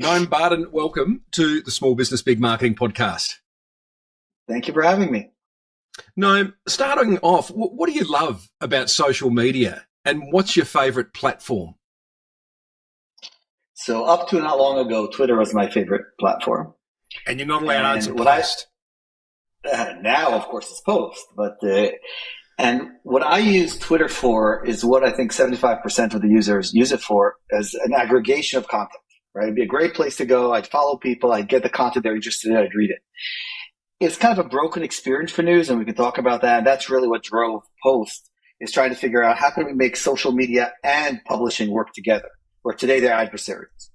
Noam Bardin, welcome to the Small Business Big Marketing podcast. Thank you for having me. Noam, starting off, what do you love about social media and what's your favourite platform? So up to not long ago, Twitter was my favorite platform. And you're not allowed to answer Post. Now, of course, it's Post. And what I use Twitter for is what I think 75% of the users use it for, as an aggregation of content. Right? It'd be a great place to go. I'd follow people. I'd get the content they're interested in. I'd read it. It's kind of a broken experience for news, and we can talk about that. And that's really what drove Post, is trying to figure out how can we make social media and publishing work together, where today they're adversaries.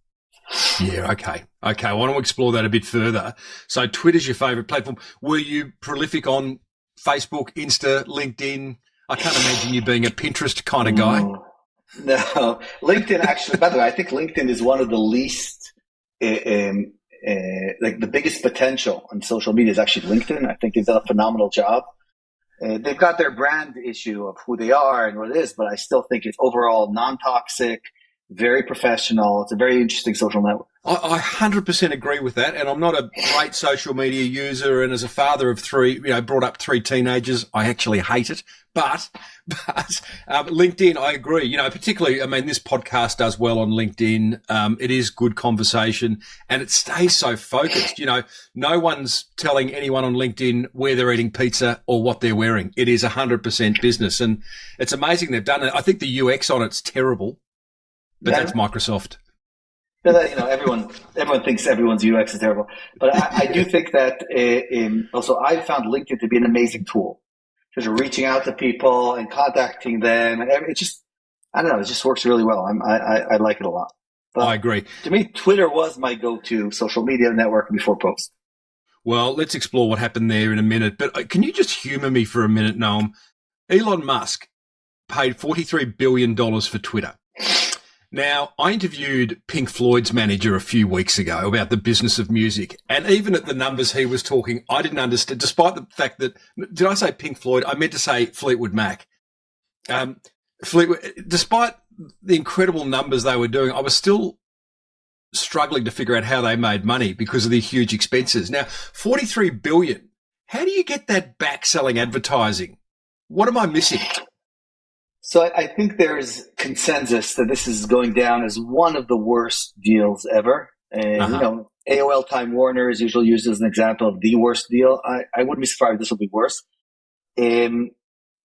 Yeah, okay. I want to explore that a bit further. So Twitter's your favorite platform. Were you prolific on Facebook, Insta, LinkedIn? I can't imagine you being a Pinterest kind of guy. No. LinkedIn actually, by the way, I think LinkedIn is one of the least, like the biggest potential on social media is actually LinkedIn. I think they've done a phenomenal job. They've got their brand issue of who they are and what it is, but I still think it's overall non-toxic, very professional. It's a very interesting social network. I 100% agree with that. And I'm not a great social media user. And as a father of three, brought up three teenagers, I actually hate it. But LinkedIn, I agree. Particularly, this podcast does well on LinkedIn. It is good conversation and it stays so focused. No one's telling anyone on LinkedIn where they're eating pizza or what they're wearing. It is 100% business. And it's amazing they've done it. I think the UX on it's terrible. But that's Microsoft. Everyone thinks everyone's UX is terrible. But I do think that also I found LinkedIn to be an amazing tool. Just reaching out to people and contacting them. And it just works really well. I like it a lot. But I agree. To me, Twitter was my go-to social media network before Post. Well, let's explore what happened there in a minute. But can you just humor me for a minute, Noam? Elon Musk paid $43 billion for Twitter. Now, I interviewed Pink Floyd's manager a few weeks ago about the business of music, and even at the numbers he was talking, I didn't understand, despite the fact that, did I say Pink Floyd? I meant to say Fleetwood Mac. Despite the incredible numbers they were doing, I was still struggling to figure out how they made money because of the huge expenses. Now, $43 billion, how do you get that back selling advertising? What am I missing? So I think there's consensus that this is going down as one of the worst deals ever. And, AOL Time Warner is usually used as an example of the worst deal. I wouldn't be surprised if this will be worse. It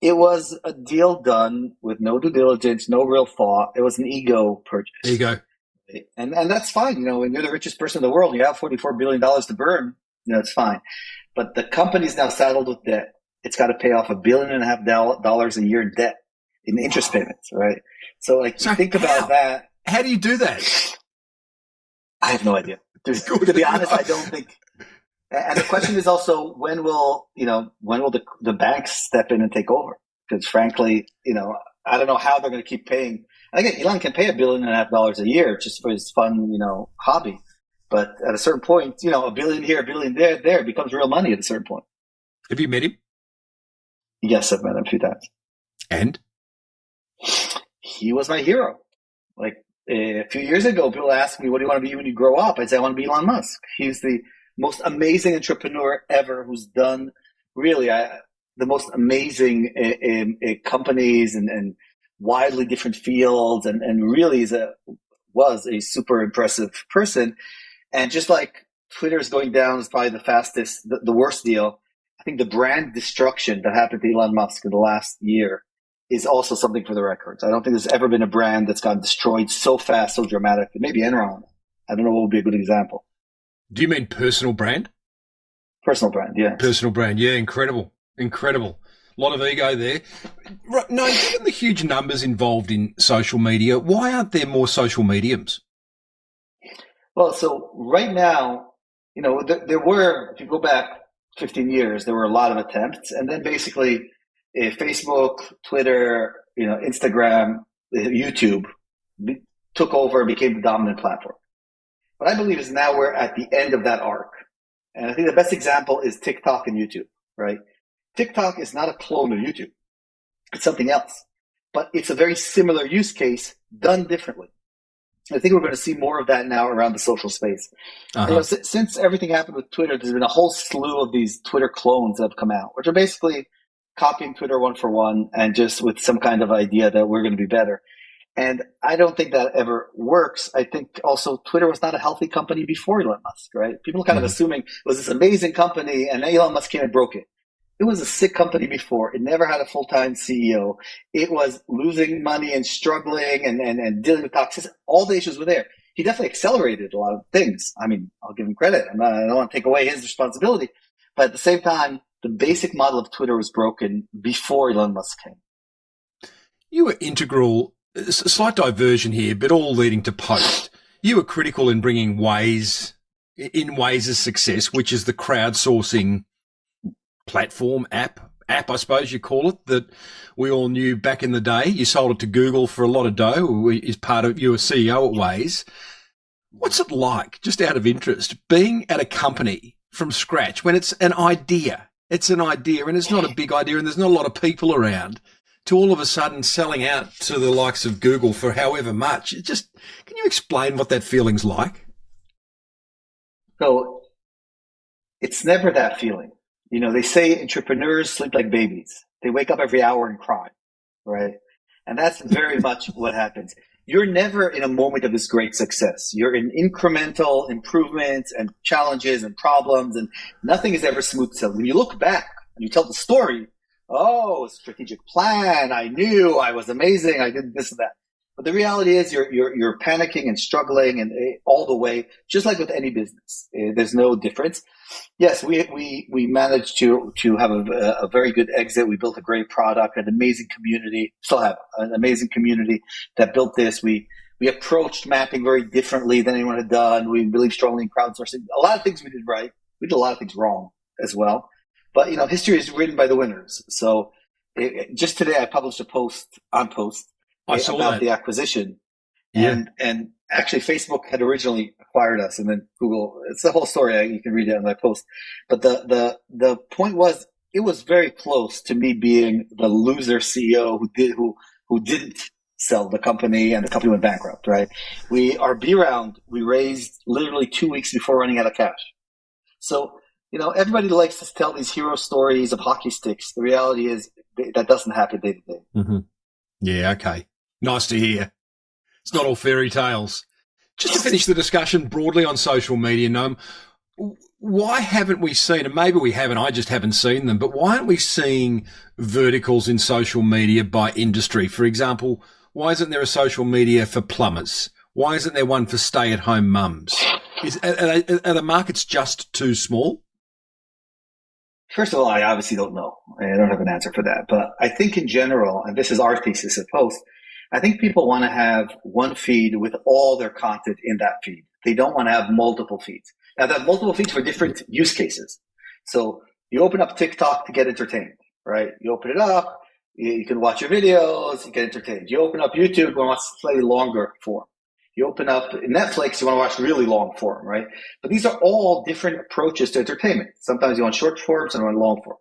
was a deal done with no due diligence, no real thought. It was an ego purchase. Ego. And that's fine. When you're the richest person in the world, you have $44 billion to burn, it's fine. But the company's now saddled with debt. It's got to pay off $1.5 billion a year in debt. In interest payments, right? So think about that. How do you do that? I have no idea. To be honest, I don't think. And the question is also, when will the banks step in and take over? Because frankly, I don't know how they're going to keep paying. Again, Elon can pay $1.5 billion a year just for his fun, hobby. But at a certain point, $1 billion here, $1 billion there becomes real money at a certain point. Have you met him? Yes, I've met him a few times. And? He was my hero. A few years ago, people asked me, what do you want to be when you grow up? I said, I want to be Elon Musk. He's the most amazing entrepreneur ever who's done really the most amazing companies and widely different fields and really was a super impressive person. And just like Twitter is going down is probably the worst deal, I think the brand destruction that happened to Elon Musk in the last year is also something for the records. I don't think there's ever been a brand that's gotten destroyed so fast, so dramatically. Maybe Enron. I don't know what would be a good example. Do you mean personal brand? Personal brand, yeah. Personal brand, yeah. Incredible. A lot of ego there. No, given the huge numbers involved in social media, why aren't there more social mediums? Well, so right now, there were, if you go back 15 years, there were a lot of attempts. And then basically, Facebook, Twitter, Instagram, YouTube took over and became the dominant platform. What I believe is now we're at the end of that arc. And I think the best example is TikTok and YouTube, right? TikTok is not a clone of YouTube. It's something else. But it's a very similar use case done differently. I think we're going to see more of that now around the social space. Uh-huh. Since everything happened with Twitter, there's been a whole slew of these Twitter clones that have come out, which are basically copying Twitter one for one and just with some kind of idea that we're going to be better. And I don't think that ever works. I think also Twitter was not a healthy company before Elon Musk, right? People kind of assuming it was this amazing company and Elon Musk came and broke it. It was a sick company before. It never had a full-time CEO. It was losing money and struggling and dealing with toxicity. All the issues were there. He definitely accelerated a lot of things. I mean, I'll give him credit. I don't want to take away his responsibility. But at the same time, the basic model of Twitter was broken before Elon Musk came. You were integral, slight diversion here, but all leading to Post. You were critical in bringing Waze's success, which is the crowdsourcing platform, app, I suppose you call it, that we all knew back in the day. You sold it to Google for a lot of dough. You were CEO at Waze. What's it like, just out of interest, being at a company from scratch when it's an idea? It's an idea and it's not a big idea and there's not a lot of people around, to all of a sudden selling out to the likes of Google for however much. Can you explain what that feeling's like? So it's never that feeling. They say entrepreneurs sleep like babies. They wake up every hour and cry, right? And that's very much what happens. You're never in a moment of this great success. You're in incremental improvements and challenges and problems, and nothing is ever smooth sailing. When you look back and you tell the story, oh, strategic plan, I knew, I was amazing, I did this and that. But the reality is you're panicking and struggling and all the way, just like with any business. There's no difference. Yes, we managed to have a very good exit. We built a great product, an amazing community, still have an amazing community that built this. We approached mapping very differently than anyone had done. We believe strongly in crowdsourcing. A lot of things we did right. We did a lot of things wrong as well. But, history is written by the winners. So just today I published a post on Post about the acquisition. Yeah. And actually Facebook had originally acquired us and then Google, it's the whole story. You can read it on my post. But the point was, it was very close to me being the loser CEO who didn't sell the company and the company went bankrupt, right? Our B round, we raised literally 2 weeks before running out of cash. So, everybody likes to tell these hero stories of hockey sticks. The reality is that doesn't happen day to day. Mm-hmm. Yeah. Okay. Nice to hear. It's not all fairy tales. Just to finish the discussion broadly on social media, Noam, why haven't we seen, and maybe we haven't, I just haven't seen them, but why aren't we seeing verticals in social media by industry? For example, why isn't there a social media for plumbers? Why isn't there one for stay-at-home mums? Are the markets just too small? First of all, I obviously don't know. I don't have an answer for that. But I think in general, and this is our thesis at Post, I think people want to have one feed with all their content in that feed. They don't want to have multiple feeds. Now, they have multiple feeds for different use cases. So you open up TikTok to get entertained, right? You open it up, you can watch your videos, you get entertained. You open up YouTube, you want to watch slightly longer form. You open up Netflix, you want to watch really long form, right? But these are all different approaches to entertainment. Sometimes you want short form, sometimes you want long form.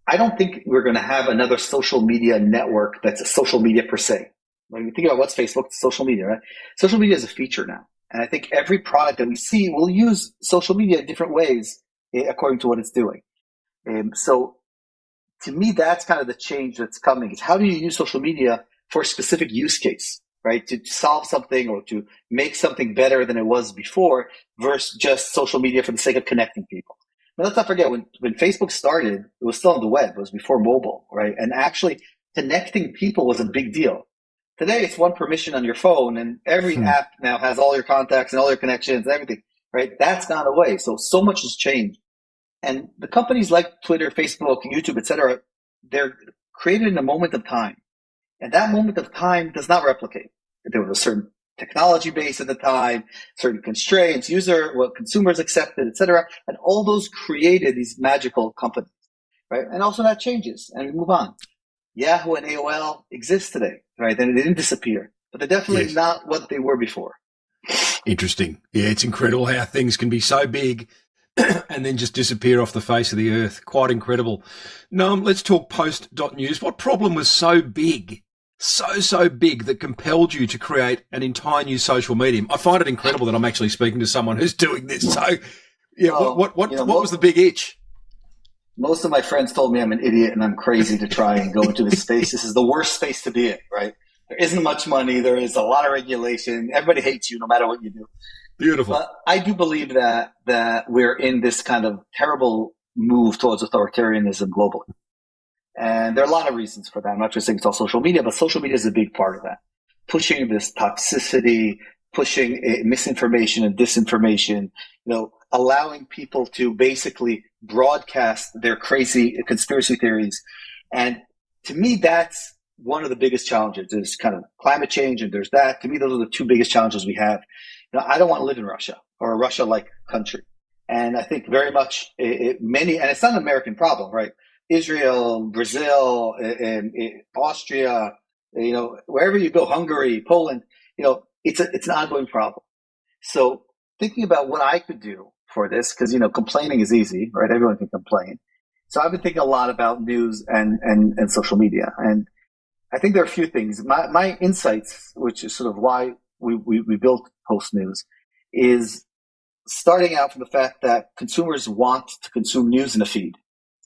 I don't think we're going to have another social media network that's a social media per se. When you think about what's Facebook, it's social media, right? Social media is a feature now. And I think every product that we see will use social media in different ways according to what it's doing. So to me, that's kind of the change that's coming. Is how do you use social media for a specific use case, right? To solve something or to make something better than it was before versus just social media for the sake of connecting people. Now, let's not forget, when Facebook started, it was still on the web. It was before mobile, right? And actually connecting people was a big deal. Today, it's one permission on your phone, and every app now has all your contacts and all your connections and everything, right? That's gone away. So much has changed. And the companies like Twitter, Facebook, YouTube, et cetera, they're created in a moment of time. And that moment of time does not replicate. There was a certain technology base at the time, certain constraints, what consumers accepted, et cetera. And all those created these magical companies, right? And also that changes, and we move on. Yahoo and AOL exist today, right? And they didn't disappear, but they're definitely not what they were before. Interesting. Yeah, it's incredible how things can be so big and then just disappear off the face of the earth. Quite incredible. Noam, let's talk Post.News. What problem was so big so big that compelled you to create an entire new social medium? I find it incredible that I'm actually speaking to someone who's doing this. So, yeah, what was the big itch? Most of my friends told me I'm an idiot and I'm crazy to try and go into this space. This is the worst space to be in, right? There isn't much money. There is a lot of regulation. Everybody hates you no matter what you do. Beautiful. But I do believe that we're in this kind of terrible move towards authoritarianism globally. And there are a lot of reasons for that. I'm not just saying it's all social media, but social media is a big part of that. Pushing this toxicity, pushing misinformation and disinformation, allowing people to basically broadcast their crazy conspiracy theories. And to me, that's one of the biggest challenges. There's kind of climate change and there's that. To me, those are the two biggest challenges we have. I don't want to live in Russia or a Russia-like country. And I think very much and it's not an American problem, right? Israel, Brazil, Austria, wherever you go, Hungary, Poland, it's an ongoing problem. So thinking about what I could do for this, because, complaining is easy, right? Everyone can complain. So I've been thinking a lot about news and social media. And I think there are a few things. My insights, which is sort of why we built Post.News, is starting out from the fact that consumers want to consume news in a feed,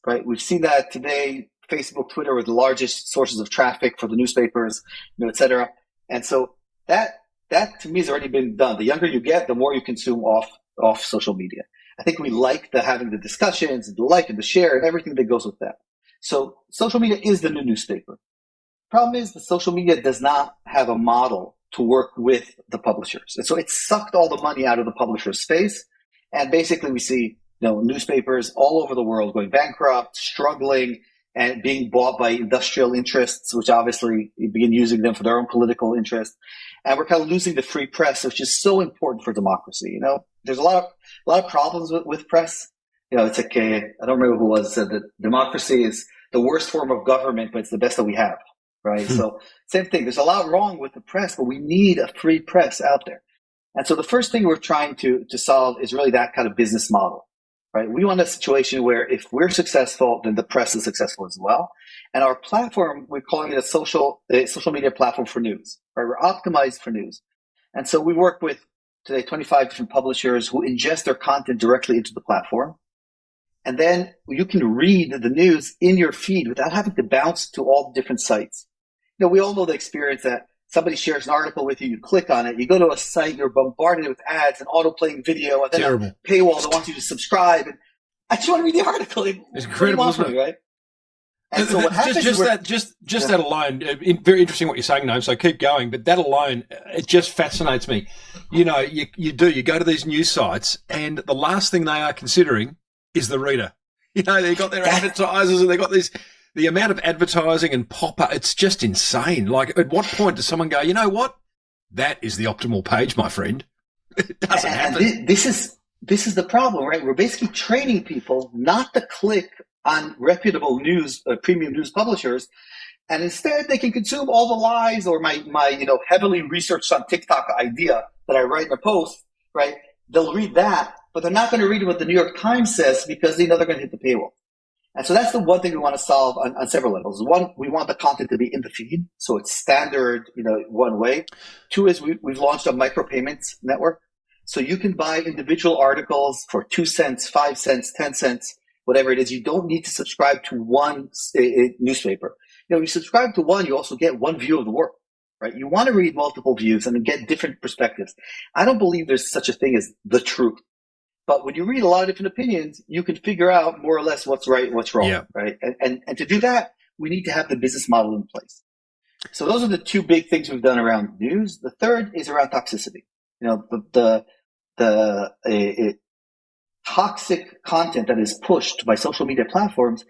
right? We've seen that today. Facebook, Twitter were the largest sources of traffic for the newspapers, et cetera. And so that to me has already been done. The younger you get, the more you consume off social media. I think we like having the discussions and the like and the share and everything that goes with that. So social media is the new newspaper. Problem is that social media does not have a model to work with the publishers. And so it sucked all the money out of the publisher's space. And basically we see newspapers all over the world going bankrupt, struggling, and being bought by industrial interests, which obviously begin using them for their own political interests. And we're kind of losing the free press, which is so important for democracy. There's a lot of problems with press. It's like, I don't remember who said that democracy is the worst form of government, but it's the best that we have, right? So same thing. There's a lot wrong with the press, but we need a free press out there. And so the first thing we're trying to solve is really that kind of business model, right? We want a situation where if we're successful, then the press is successful as well. And our platform, we're calling it a social media platform for news, right? We're optimized for news. And so we work with today 25 different publishers who ingest their content directly into the platform. And then you can read the news in your feed without having to bounce to all the different sites. We all know the experience that somebody shares an article with you, you click on it, you go to a site, you're bombarded with ads and auto-playing video, and then a paywall that wants you to subscribe. And I just want to read the article. It's incredible, isn't it? Right? And so what happens that alone, very interesting what you're saying, Noam, so keep going. But that alone, it just fascinates me. You go to these news sites, and the last thing they are considering is the reader. They've got their advertisers, and they've got the amount of advertising and pop-up, it's just insane. Like, at what point does someone go, you know what? That is the optimal page, my friend. It doesn't happen. This is the problem, right? We're basically training people not to click on reputable news, premium news publishers, and instead they can consume all the lies or my heavily researched on TikTok idea that I write in a post, right? They'll read that, but they're not going to read what the New York Times says because they know they're going to hit the paywall. And so that's the one thing we want to solve on several levels. One, we want the content to be in the feed, so it's standard, one way. Two is we've launched a micropayments network. So you can buy individual articles for 2 cents, 5 cents, 10 cents, whatever it is. You don't need to subscribe to one newspaper. You subscribe to one, you also get one view of the world, right? You want to read multiple views and get different perspectives. I don't believe there's such a thing as the truth. But when you read a lot of different opinions, you can figure out more or less what's right and what's wrong, right? And to do that, we need to have the business model in place. So those are the two big things we've done around news. The third is around toxicity. The toxic content that is pushed by social media platforms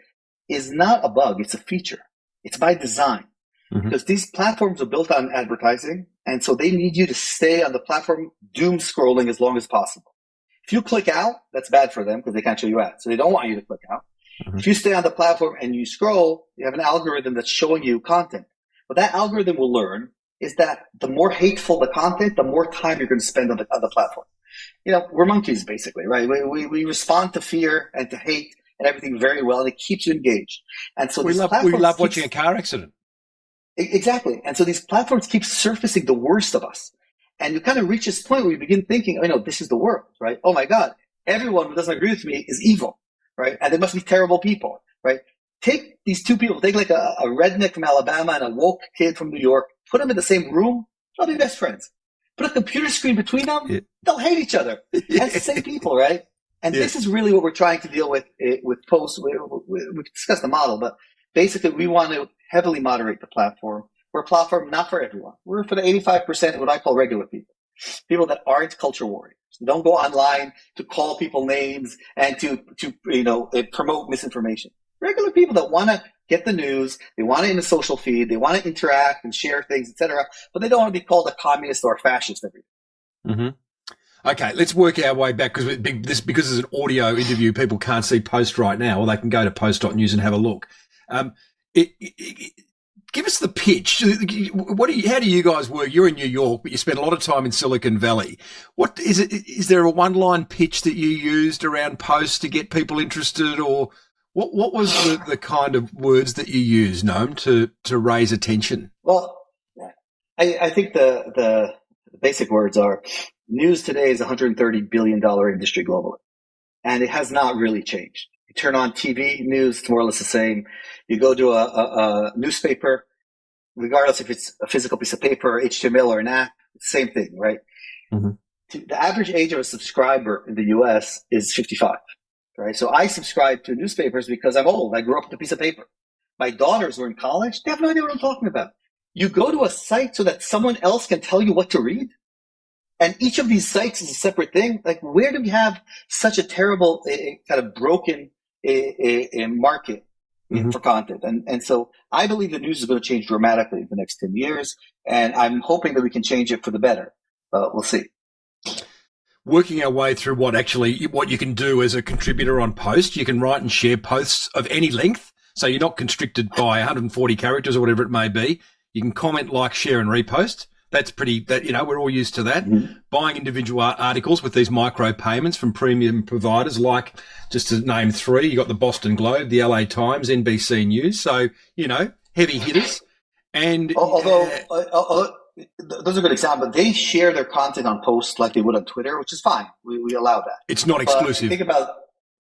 is not a bug, it's a feature. It's by design. Mm-hmm. Because these platforms are built on advertising, and so they need you to stay on the platform doom scrolling as long as possible. If you click out, that's bad for them because they can't show you ads. So they don't want you to click out. Mm-hmm. If you stay on the platform and you scroll, you have an algorithm that's showing you content. What that algorithm will learn is that the more hateful the content, the more time you're going to spend on the platform. We're monkeys basically, right? We respond to fear and to hate and everything very well, and it keeps you engaged. And so we love watching a car accident. Exactly. And so these platforms keep surfacing the worst of us. And you kind of reach this point where you begin thinking, oh, no, this is the world, right? Oh my God, everyone who doesn't agree with me is evil, right? And they must be terrible people, right? Take these two people, take like a redneck from Alabama and a woke kid from New York, put them in the same room, they'll be best friends. Put a computer screen between them, they'll hate each other. And it's the same people, right? And this is really what we're trying to deal with Post. We discussed the model, but basically we want to heavily moderate the platform. We're a platform not for everyone. We're for the 85% what I call regular people. People that aren't culture warriors. Don't go online to call people names and to promote misinformation. Regular people that want to get the news, they want it in the social feed, they want to interact and share things, etc. But they don't want to be called a communist or a fascist every day. Mm-hmm. Okay, let's work our way back because it's an audio interview. People can't see Post right now, or they can go to Post.News and have a look. Give us the pitch. How do you guys work? You're in New York, but you spend a lot of time in Silicon Valley. What is it? Is there a one-line pitch that you used around Post to get people interested, or what was the kind of words that you used, Noam, to raise attention? Well, I think the basic words are: news today is a $130 billion industry globally, and it has not really changed. You turn on TV news, it's more or less the same. You go to a newspaper, regardless if it's a physical piece of paper, or HTML, or an app, same thing, right? Mm-hmm. The average age of a subscriber in the US is 55, right? So I subscribe to newspapers because I'm old. I grew up with a piece of paper. My daughters were in college. They have no idea what I'm talking about. You go to a site so that someone else can tell you what to read? And each of these sites is a separate thing. Like, where do we have such a terrible, kind of broken market for content? And so I believe the news is going to change dramatically in the next 10 years. And I'm hoping that we can change it for the better. We'll see. Working our way through what you can do as a contributor on Post, you can write and share posts of any length. So you're not constricted by 140 characters or whatever it may be. You can comment, like, share, and repost. That's we're all used to that. Mm-hmm. Buying individual articles with these micro payments from premium providers, like, just to name three, you got the Boston Globe, the LA Times, NBC News. So, heavy hitters. And although those are good examples. They share their content on Post like they would on Twitter, which is fine. We allow that. It's not exclusive. Think about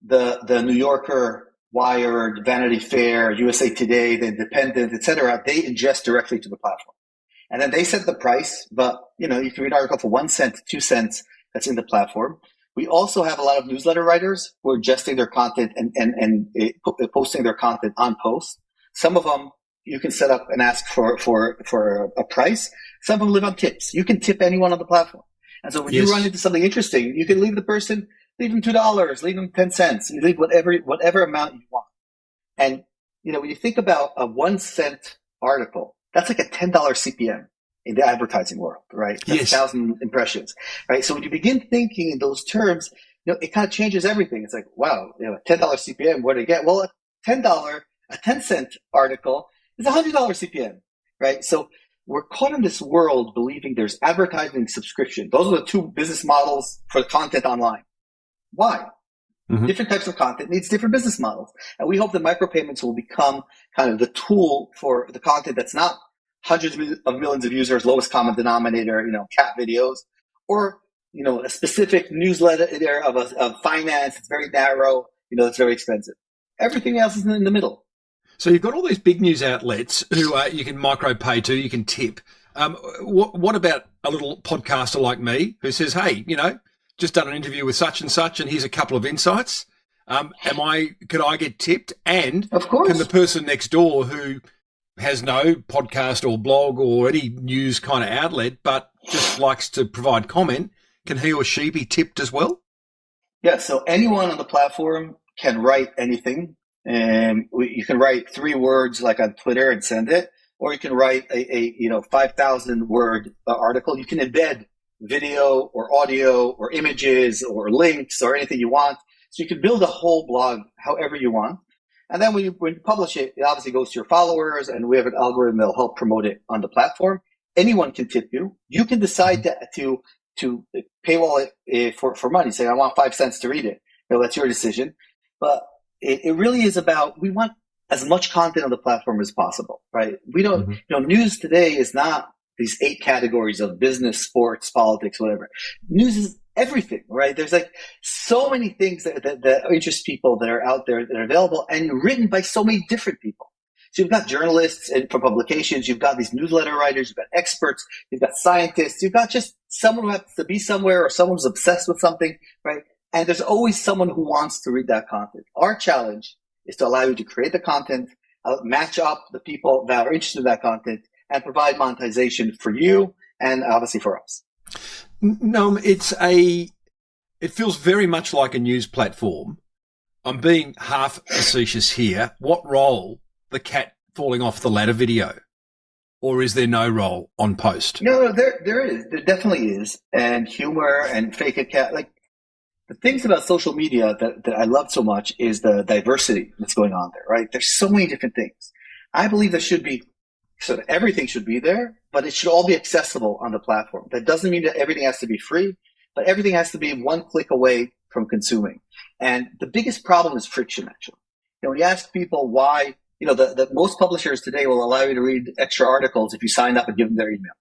the New Yorker, Wired, Vanity Fair, USA Today, The Independent, etc. They ingest directly to the platform. And then they set the price, but you can read an article for 1 cent, 2 cents that's in the platform. We also have a lot of newsletter writers who are ingesting their content and posting their content on Post. Some of them you can set up and ask for a price. Some of them live on tips. You can tip anyone on the platform. And so when you run into something interesting, you can leave them $2, leave them 10 cents, you leave whatever amount you want. And when you think about a 1 cent article, that's like a $10 CPM in the advertising world, right? That's 1,000 impressions, right? So when you begin thinking in those terms, it kind of changes everything. It's like, wow, $10 CPM, what do you get? Well, a 10 cent article is $100 CPM, right? So we're caught in this world believing there's advertising subscription. Those are the two business models for content online. Why? Mm-hmm. Different types of content needs different business models. And we hope that micropayments will become kind of the tool for the content that's not hundreds of millions of users, lowest common denominator, cat videos, or, a specific newsletter there of finance. It's very narrow, it's very expensive. Everything else is in the middle. So you've got all these big news outlets who you can micropay to, you can tip. What about a little podcaster like me who says, hey, just done an interview with such and such, and here's a couple of insights. Could I get tipped? And of course, can the person next door who has no podcast or blog or any news kind of outlet, but just likes to provide comment, can he or she be tipped as well? Yeah. So anyone on the platform can write anything. You can write 3 words like on Twitter and send it, or you can write a 5,000 word article. You can embed video or audio or images or links or anything you want. So you can build a whole blog however you want. And then when you publish it, it obviously goes to your followers, and we have an algorithm that'll help promote it on the platform. Anyone can tip you. You can decide to paywall it for money. Say, I want 5 cents to read it. That's your decision. But it really is about, we want as much content on the platform as possible, right? We don't, Mm-hmm. News today is not these 8 categories of business, sports, politics, whatever. News is everything, right? There's like so many things that interest people that are out there that are available and written by so many different people. So you've got journalists for publications, you've got these newsletter writers, you've got experts, you've got scientists, you've got just someone who happens to be somewhere or someone who's obsessed with something, right? And there's always someone who wants to read that content. Our challenge is to allow you to create the content, match up the people that are interested in that content, and provide monetization for you and obviously for us. No, it feels very much like a news platform. I'm being half facetious here. What role the cat falling off the ladder video? Or is there no role on Post? No, there is. There definitely is. And humor and fake a cat. Like, the things about social media that I love so much is the diversity that's going on there, right? There's so many different things. I believe there should be, so that everything should be there, but it should all be accessible on the platform. That doesn't mean that everything has to be free, but everything has to be one click away from consuming. And the biggest problem is friction, actually. When you ask people why, the most publishers today will allow you to read extra articles if you sign up and give them their email.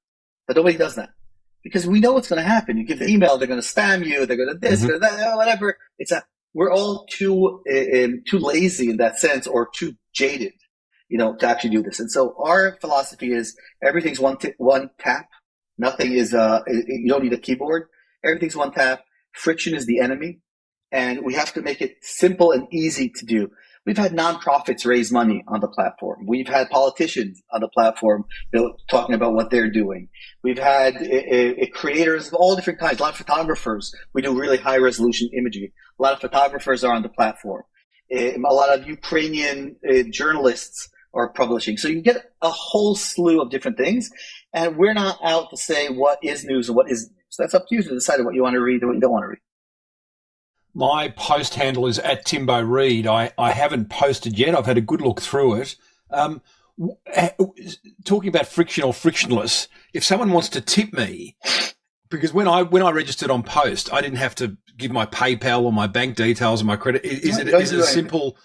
But nobody does that. Because we know what's going to happen. You give the email, they're going to spam you, they're going to this, they're that, whatever. We're all too lazy in that sense, or too jaded, to actually do this. And so our philosophy is everything's one tap. Nothing is, you don't need a keyboard. Everything's one tap. Friction is the enemy. And we have to make it simple and easy to do. We've had nonprofits raise money on the platform. We've had politicians on the platform talking about what they're doing. We've had creators of all different kinds, a lot of photographers. We do really high resolution imagery. A lot of photographers are on the platform. A lot of Ukrainian journalists are publishing. So you get a whole slew of different things. And we're not out to say what is news and what isn't news. So that's up to you to decide what you want to read and what you don't want to read. My Post handle is at Timbo Reid. I haven't posted yet. I've had a good look through it. Talking about friction or frictionless, if someone wants to tip me, because when I registered on Post, I didn't have to give my PayPal or my bank details or my credit. Is it a simple?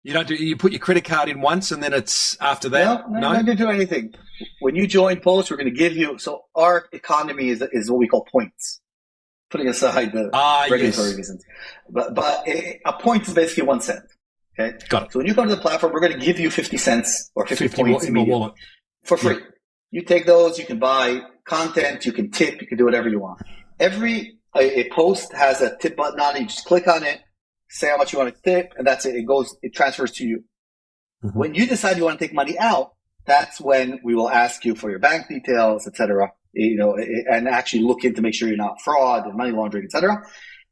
You put your credit card in once and then it's after that? No, you don't do anything. When you join Post, we're going to give you. So our economy is what we call points. Putting aside the regulatory reasons. But a point is basically 1 cent. Okay? Got it. So when you come to the platform, we're going to give you 50 cents or 50 points in my wallet for free. Yeah. You take those, you can buy content, you can tip, you can do whatever you want. Every a post has a tip button on it. You just click on it, say how much you want to tip, and that's it. It transfers to you. Mm-hmm. When you decide you want to take money out, that's when we will ask you for your bank details, etc. And actually look in to make sure you're not fraud and money laundering, etc.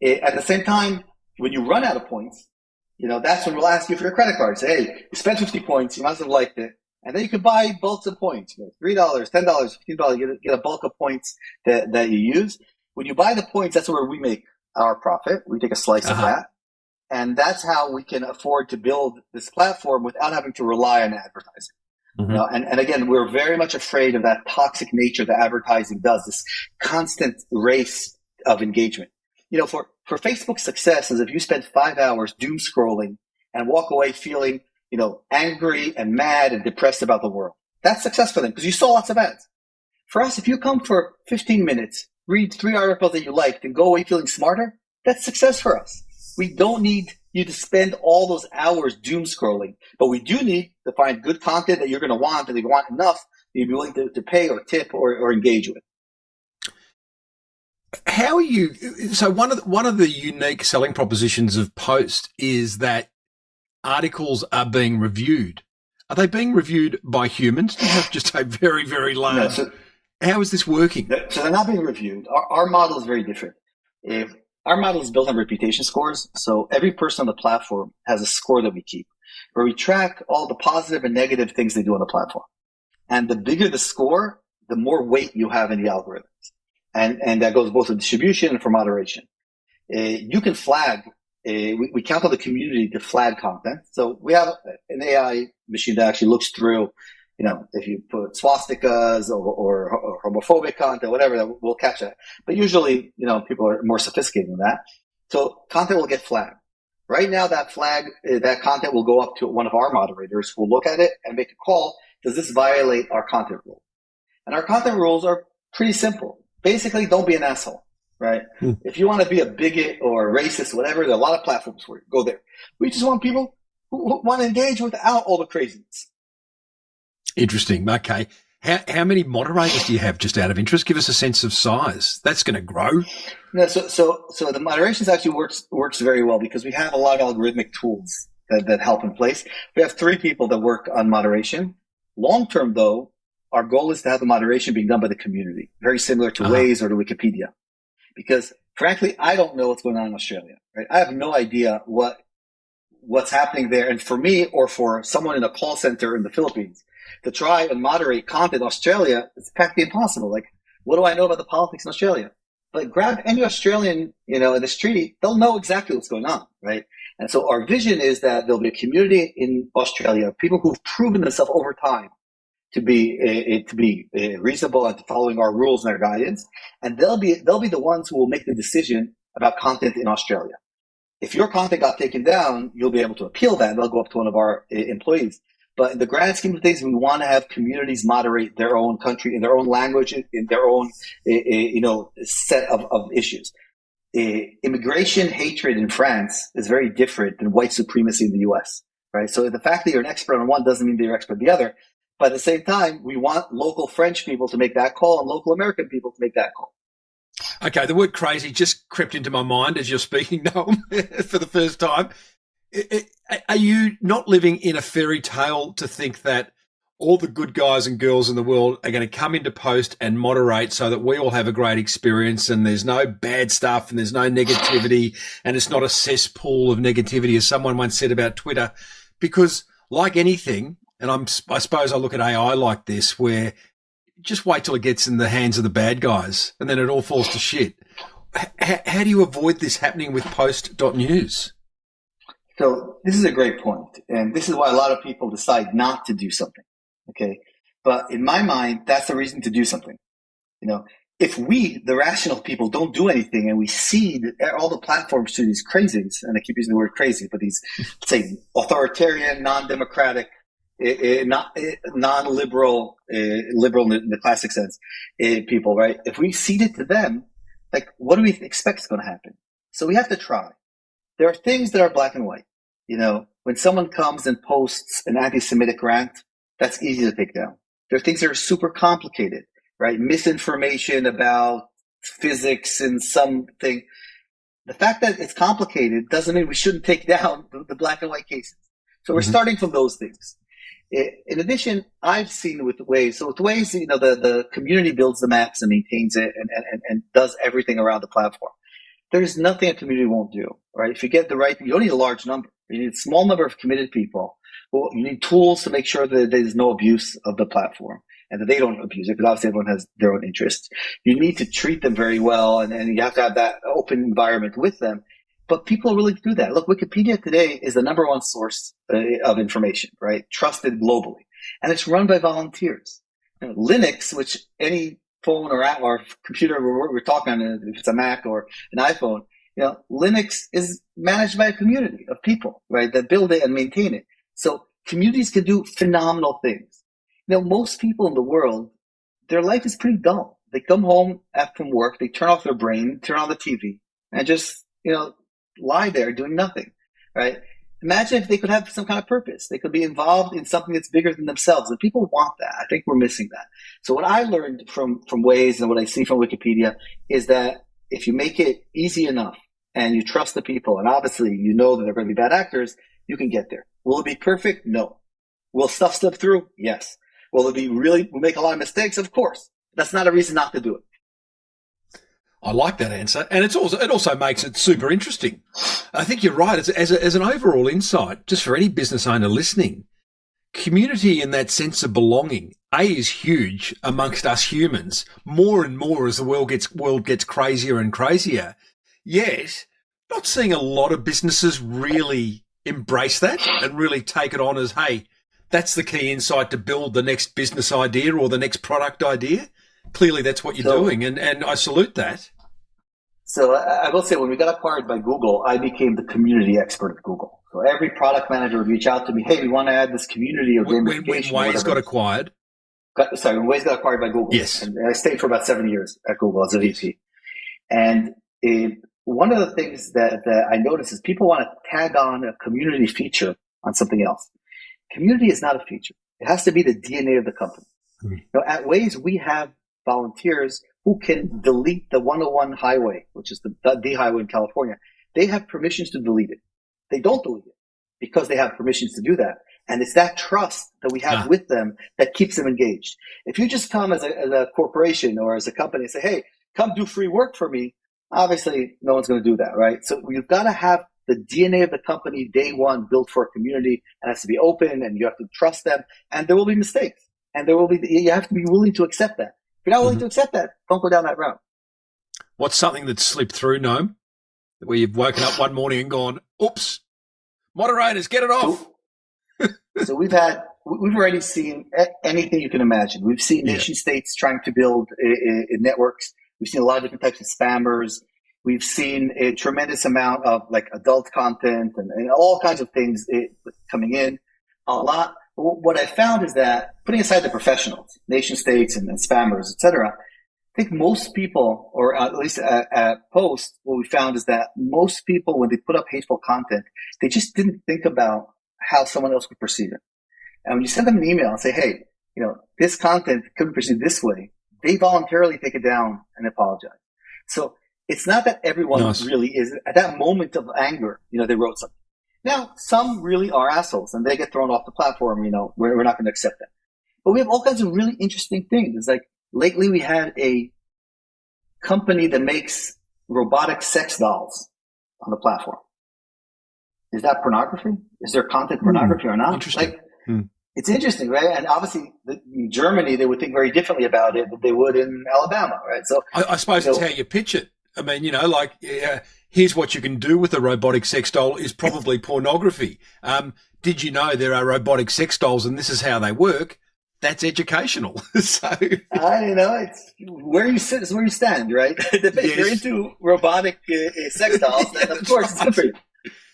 At the same time, when you run out of points, that's when we'll ask you for your credit card. Say, hey, you spent 50 points, you must have liked it. And then you can buy bulks of points, $3, $10, $15, you get a bulk of points that you use. When you buy the points, that's where we make our profit. We take a slice of that. And that's how we can afford to build this platform without having to rely on advertising. Mm-hmm. And again, we're very much afraid of that toxic nature that advertising does, this constant race of engagement. For Facebook's success is if you spend 5 hours doom scrolling and walk away feeling, angry and mad and depressed about the world. That's success for them because you saw lots of ads. For us, if you come for 15 minutes, read 3 articles that you liked and go away feeling smarter, that's success for us. We don't need you to spend all those hours doom scrolling, but we do need to find good content that you're going to want and you want enough that you'd be willing to pay or tip or engage with. How are you? So one of the unique selling propositions of Post is that articles are being reviewed. Are they being reviewed by humans? Do you have just a very, very large? No, how is this working? So they're not being reviewed. Our model is very different. Our model is built on reputation scores. So every person on the platform has a score that we keep, where we track all the positive and negative things they do on the platform. And the bigger the score, the more weight you have in the algorithms. And that goes both for distribution and for moderation. You can flag. We count on the community to flag content. So we have an AI machine that actually looks through, if you put swastikas or homophobic content, whatever, we'll catch that. But usually, people are more sophisticated than that. So content will get flagged. Right now, that flag, that content will go up to one of our moderators who will look at it and make a call. Does this violate our content rule? And our content rules are pretty simple. Basically, don't be an asshole, right? If you want to be a bigot or a racist, whatever, there are a lot of platforms for you. Go there. We just want people who want to engage without all the craziness. Interesting. Okay. How many moderators do you have, just out of interest? Give us a sense of size. That's going to grow. No, so the moderations actually works very well because we have a lot of algorithmic tools that help in place. We have 3 people that work on moderation. Long term, though, our goal is to have the moderation being done by the community, very similar to Waze or to Wikipedia. Because frankly, I don't know what's going on in Australia. Right? I have no idea what's happening there. And for me, or for someone in a call center in the Philippines, to try and moderate content in Australia, it's practically impossible. Like, what do I know about the politics in Australia? But grab any Australian, in the street, they'll know exactly what's going on, right? And so our vision is that there'll be a community in Australia, people who've proven themselves over time to be reasonable and to following our rules and our guidance, and they'll be the ones who will make the decision about content in Australia. If your content got taken down, you'll be able to appeal that. They'll go up to one of our employees. But in the grand scheme of things, we want to have communities moderate their own country in their own language, in their own, set of issues. Immigration hatred in France is very different than white supremacy in the U.S., right? So the fact that you're an expert on one doesn't mean that you're an expert on the other. But at the same time, we want local French people to make that call and local American people to make that call. Okay, the word crazy just crept into my mind as you're speaking, Noam, for the first time. Are you not living in a fairy tale to think that all the good guys and girls in the world are going to come into Post and moderate so that we all have a great experience and there's no bad stuff and there's no negativity and it's not a cesspool of negativity, as someone once said about Twitter? Because like anything, and I suppose I look at AI like this, where just wait till it gets in the hands of the bad guys and then it all falls to shit. How do you avoid this happening with Post.News? So this is a great point, and this is why a lot of people decide not to do something, okay? But in my mind, that's the reason to do something. If we, the rational people, don't do anything and we cede all the platforms to these crazies, and I keep using the word crazy, but these, say, authoritarian, non-democratic, non-liberal, liberal in the classic sense, people, right? If we cede it to them, like, what do we expect is going to happen? So we have to try. There are things that are black and white. When someone comes and posts an anti-Semitic rant, that's easy to take down. There are things that are super complicated, right? Misinformation about physics and something. The fact that it's complicated doesn't mean we shouldn't take down the black and white cases. So we're starting from those things. In addition, I've seen with Waze, so with Waze, the community builds the maps and maintains it and does everything around the platform. There's nothing a community won't do, right? If you get the right, you don't need a large number. You need a small number of committed people. Well, you need tools to make sure that there's no abuse of the platform and that they don't abuse it, because obviously everyone has their own interests. You need to treat them very well, and you have to have that open environment with them. But people are willing to do that. Look, Wikipedia today is the number one source of information, right? Trusted globally. And it's run by volunteers. Linux, which any phone or computer we're talking on, if it's a Mac or an iPhone, Linux is managed by a community of people, right, that build it and maintain it. So communities can do phenomenal things. Most people in the world, their life is pretty dull. They come home from work, they turn off their brain, turn on the TV, and just, lie there doing nothing, right? Imagine if they could have some kind of purpose. They could be involved in something that's bigger than themselves. And people want that. I think we're missing that. So what I learned from Waze and what I see from Wikipedia is that if you make it easy enough and you trust the people, and obviously you know that they're going to be bad actors, you can get there. Will it be perfect? No. Will stuff slip through? Yes. Will it be we'll make a lot of mistakes? Of course. That's not a reason not to do it. I like that answer. And it also makes it super interesting. I think you're right. As an overall insight, just for any business owner listening, community in that sense of belonging, is huge amongst us humans, more and more as the world gets crazier and crazier. Yet, not seeing a lot of businesses really embrace that and really take it on as, hey, that's the key insight to build the next business idea or the next product idea. Clearly, that's what you're doing, and I salute that. So I will say, when we got acquired by Google, I became the community expert of Google. So every product manager would reach out to me, hey, we want to add this community or gamification. When Waze got acquired? When Waze got acquired by Google. Yes. And I stayed for about 7 years at Google as a VP. And one of the things that I noticed is people want to tag on a community feature on something else. Community is not a feature. It has to be the DNA of the company. At Waze, we have volunteers who can delete the 101 highway, which is the highway in California. They have permissions to delete it. They don't delete it because they have permissions to do that. And it's that trust that we have with them that keeps them engaged. If you just come as a corporation or as a company and say, hey, come do free work for me, obviously no one's going to do that, right? So you've got to have the DNA of the company day one built for a community, and it has to be open, and you have to trust them, and there will be mistakes. And you have to be willing to accept that. If you're not willing to accept that, don't go down that route. What's something that slipped through, Noam, where you've woken up one morning and gone, oops, moderators, get it off? So we've already seen anything you can imagine. We've seen nation states trying to build networks. We've seen a lot of different types of spammers. We've seen a tremendous amount of like adult content and all kinds of things coming in. A lot. What I found is that, putting aside the professionals, nation states and spammers, etc., I think most people, or at least at Post, what we found is that most people, when they put up hateful content, they just didn't think about how someone else would perceive it. And when you send them an email and say, hey, this content could be perceived this way, they voluntarily take it down and apologize. So it's not that everyone really is, at that moment of anger, they wrote something. Now, some really are assholes and they get thrown off the platform, we're not going to accept that. But we have all kinds of really interesting things. It's like, lately we had a company that makes robotic sex dolls on the platform. Is that pornography? Is there content pornography or not? Interesting. It's interesting, right? And obviously in Germany, they would think very differently about it than they would in Alabama, right? So I suppose it's how you pitch it. I mean, here's what you can do with a robotic sex doll is probably pornography. Did you know there are robotic sex dolls and this is how they work? That's educational. So it's where you sit is where you stand, right? If you're into robotic sex dolls, then of course it's good for you.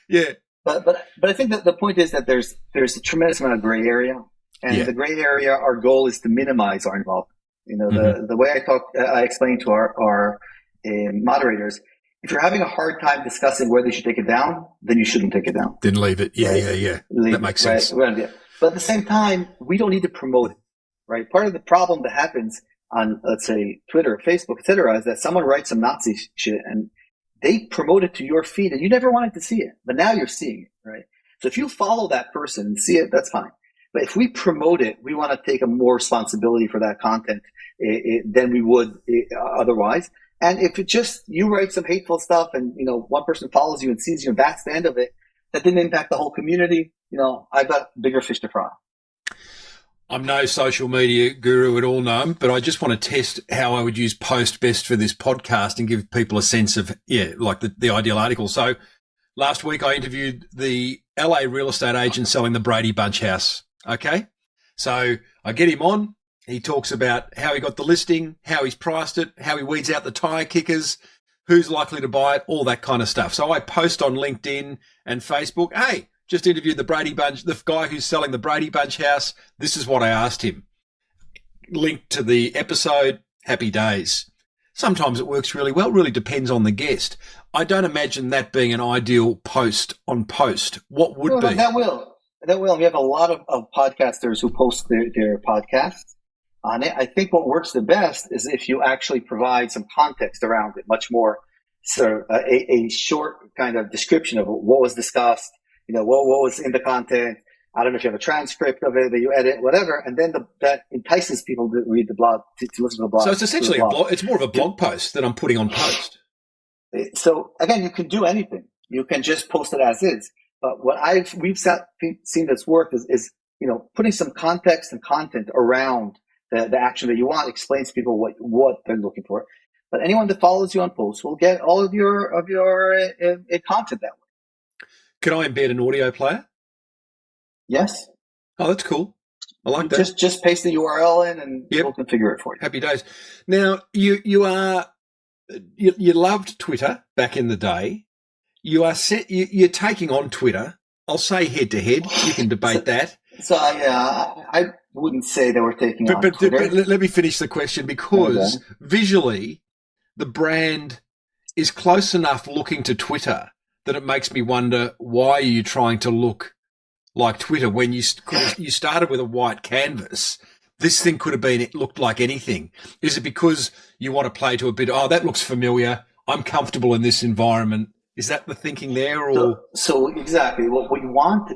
Yeah. But I think that the point is that there's a tremendous amount of gray area, and the gray area, our goal is to minimize our involvement. The way I explain to our moderators, if you're having a hard time discussing whether you should take it down, then you shouldn't take it down. Then leave it. Yeah. That makes sense. Right? But at the same time, we don't need to promote it, right? Part of the problem that happens on, let's say, Twitter, Facebook, etc., is that someone writes some Nazi shit and they promote it to your feed and you never wanted to see it, but now you're seeing it, right? So if you follow that person and see it, that's fine. But if we promote it, we want to take a more responsibility for that content than we would otherwise. And if it just, you write some hateful stuff and, one person follows you and sees you and that's the end of it, that didn't impact the whole community, I've got bigger fish to fry. I'm no social media guru at all, Noam, but I just want to test how I would use Post best for this podcast and give people a sense of, like the ideal article. So last week I interviewed the LA real estate agent selling the Brady Bunch house. Okay. So I get him on. He talks about how he got the listing, how he's priced it, how he weeds out the tire kickers, who's likely to buy it, all that kind of stuff. So I post on LinkedIn and Facebook, hey, just interviewed the Brady Bunch, the guy who's selling the Brady Bunch house. This is what I asked him. Link to the episode. Happy days. Sometimes it works really well. Really depends on the guest. I don't imagine that being an ideal post on Post. What would be? That will. We have a lot of podcasters who post their podcasts on it. I think what works the best is if you actually provide some context around it, much more sort of a short kind of description of what was discussed. What was in the content. I don't know if you have a transcript of it that you edit, whatever. And then that entices people to read the blog, to listen to the blog. So it's essentially a blog. It's more of a blog post that I'm putting on Post. So again, you can do anything. You can just post it as is. But what we've seen that's worked is putting some context and content around the action that you want, explains to people what they're looking for. But anyone that follows you on Post will get all of your content that way. Can I embed an audio player? Yes. Oh, that's cool. I like that. Just paste the URL in and we'll configure it for you. Happy days. Now, you are you loved Twitter back in the day. You're taking on Twitter. I'll say head to head. You can debate that. So I wouldn't say that we're taking on Twitter. But let me finish the question, because visually the brand is close enough looking to Twitter that it makes me wonder, why are you trying to look like Twitter when you started with a white canvas? This thing could have looked like anything. Is it because you want to play to a bit, oh, that looks familiar, I'm comfortable in this environment? Is that the thinking there? Or so exactly. What we want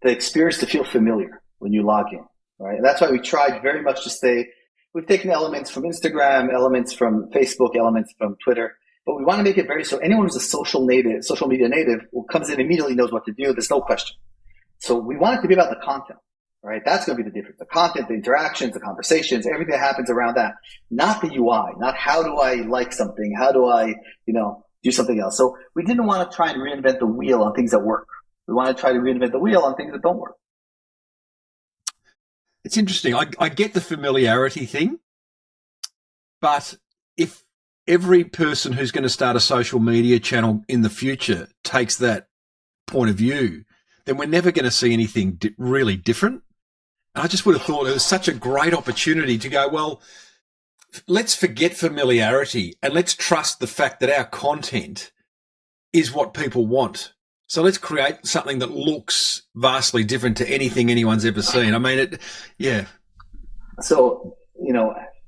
the experience to feel familiar when you log in, right? And that's why we tried very much to stay. We've taken elements from Instagram, elements from Facebook, elements from Twitter, but we want to make it very so anyone who's a social media native, who comes in immediately knows what to do. There's no question. So we want it to be about the content, right? That's going to be the difference. The content, the interactions, the conversations, everything that happens around that, not the UI, not how do I like something, how do I, do something else. So we didn't want to try and reinvent the wheel on things that work. We want to try to reinvent the wheel on things that don't work. It's interesting. I get the familiarity thing, but if every person who's going to start a social media channel in the future takes that point of view, then we're never going to see anything really different. I just would have thought it was such a great opportunity to go, well, let's forget familiarity and let's trust the fact that our content is what people want. So let's create something that looks vastly different to anything anyone's ever seen. I mean, yeah. So,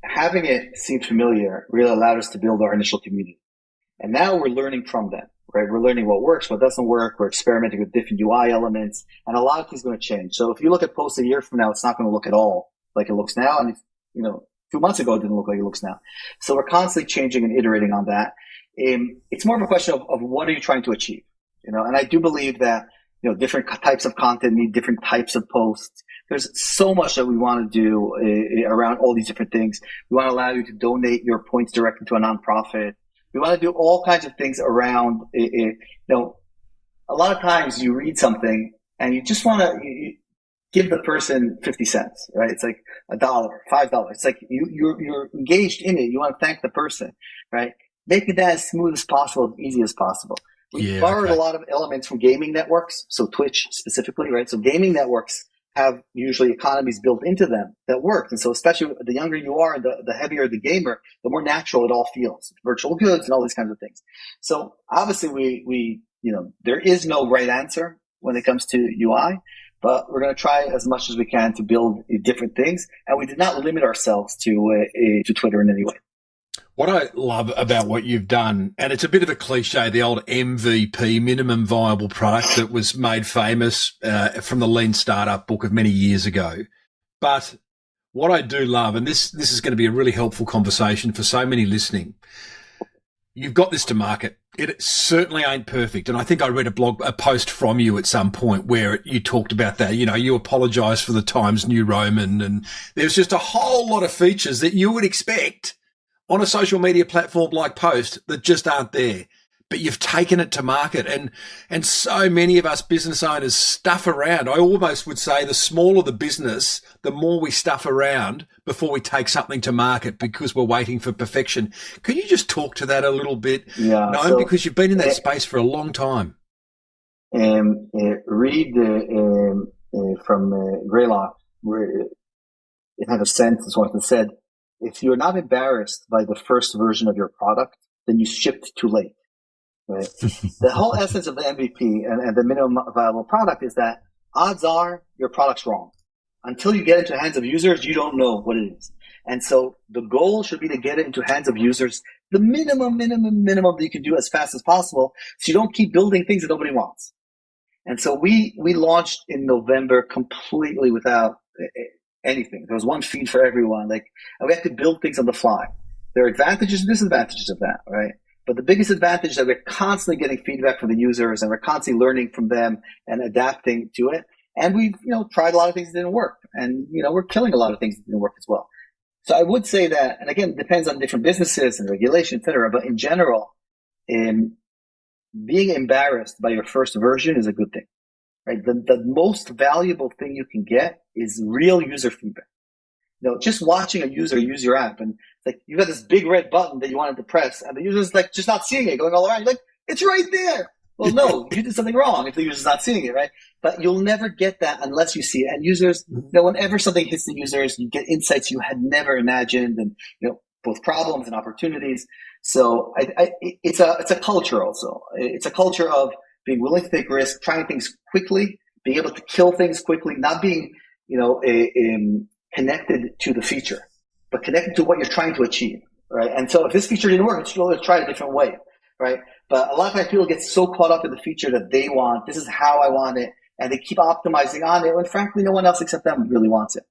having it seem familiar really allowed us to build our initial community. And now we're learning from that, right? We're learning what works, what doesn't work. We're experimenting with different UI elements, and a lot of things are going to change. So if you look at Post a year from now, it's not going to look at all like it looks now. And, 2 months ago, it didn't look like it looks now. So we're constantly changing and iterating on that. It's more of a question of what are you trying to achieve? And I do believe that, different types of content need different types of posts. There's so much that we want to do around all these different things. We want to allow you to donate your points directly to a nonprofit. We want to do all kinds of things around it. A lot of times you read something and you just want to give the person 50 cents, right? It's like $1, $5. It's like you're engaged in it. You want to thank the person, right? Making that as smooth as possible, as easy as possible. We borrowed a lot of elements from gaming networks, so Twitch specifically, right? So gaming networks have usually economies built into them that work. And so especially the younger you are, the heavier the gamer, the more natural it all feels. Virtual goods and all these kinds of things. So obviously we there is no right answer when it comes to UI, but we're going to try as much as we can to build different things. And we did not limit ourselves to Twitter in any way. What I love about what you've done, and it's a bit of a cliche, the old MVP, minimum viable product, that was made famous from the Lean Startup book of many years ago. But what I do love, and this is going to be a really helpful conversation for so many listening, you've got this to market. It certainly ain't perfect. And I think I read a post from you at some point where you talked about that. You apologized for the Times New Roman, and there's just a whole lot of features that you would expect on a social media platform like Post that just aren't there, but you've taken it to market. And so many of us business owners stuff around. I almost would say the smaller the business, the more we stuff around before we take something to market because we're waiting for perfection. Can you just talk to that a little bit? Yeah. No, because you've been in that space for a long time. Reid from Greylock, it had a sentence once that said, if you're not embarrassed by the first version of your product, then you shipped too late. Right? The whole essence of the MVP and the minimum viable product is that odds are your product's wrong. Until you get into the hands of users, you don't know what it is. And so the goal should be to get it into hands of users, the minimum that you can do as fast as possible, so you don't keep building things that nobody wants. And so we launched in November completely without anything. There was one feed for everyone. And we had to build things on the fly. There are advantages and disadvantages of that, right? But the biggest advantage is that we're constantly getting feedback from the users and we're constantly learning from them and adapting to it. And we've, tried a lot of things that didn't work. And, we're killing a lot of things that didn't work as well. So I would say that, and again, it depends on different businesses and regulation, et cetera. But in general, being embarrassed by your first version is a good thing. Right? The most valuable thing you can get is real user feedback. Just watching a user use your app, and It's like you've got this big red button that you wanted to press, and the user's like just not seeing it, going all around. You're like, it's right there. Well, no, you did something wrong if the user's not seeing it, right? But you'll never get that unless you see it. And users, whenever something hits the users, you get insights you had never imagined, and both problems and opportunities. So it's a culture also. It's a culture of being willing to take risks, trying things quickly, being able to kill things quickly, not being connected to the feature, but connected to what you're trying to achieve, right? And so if this feature didn't work, you'll try a different way, right? But a lot of times people get so caught up in the feature that they want, this is how I want it, and they keep optimizing on it when frankly no one else except them really wants it.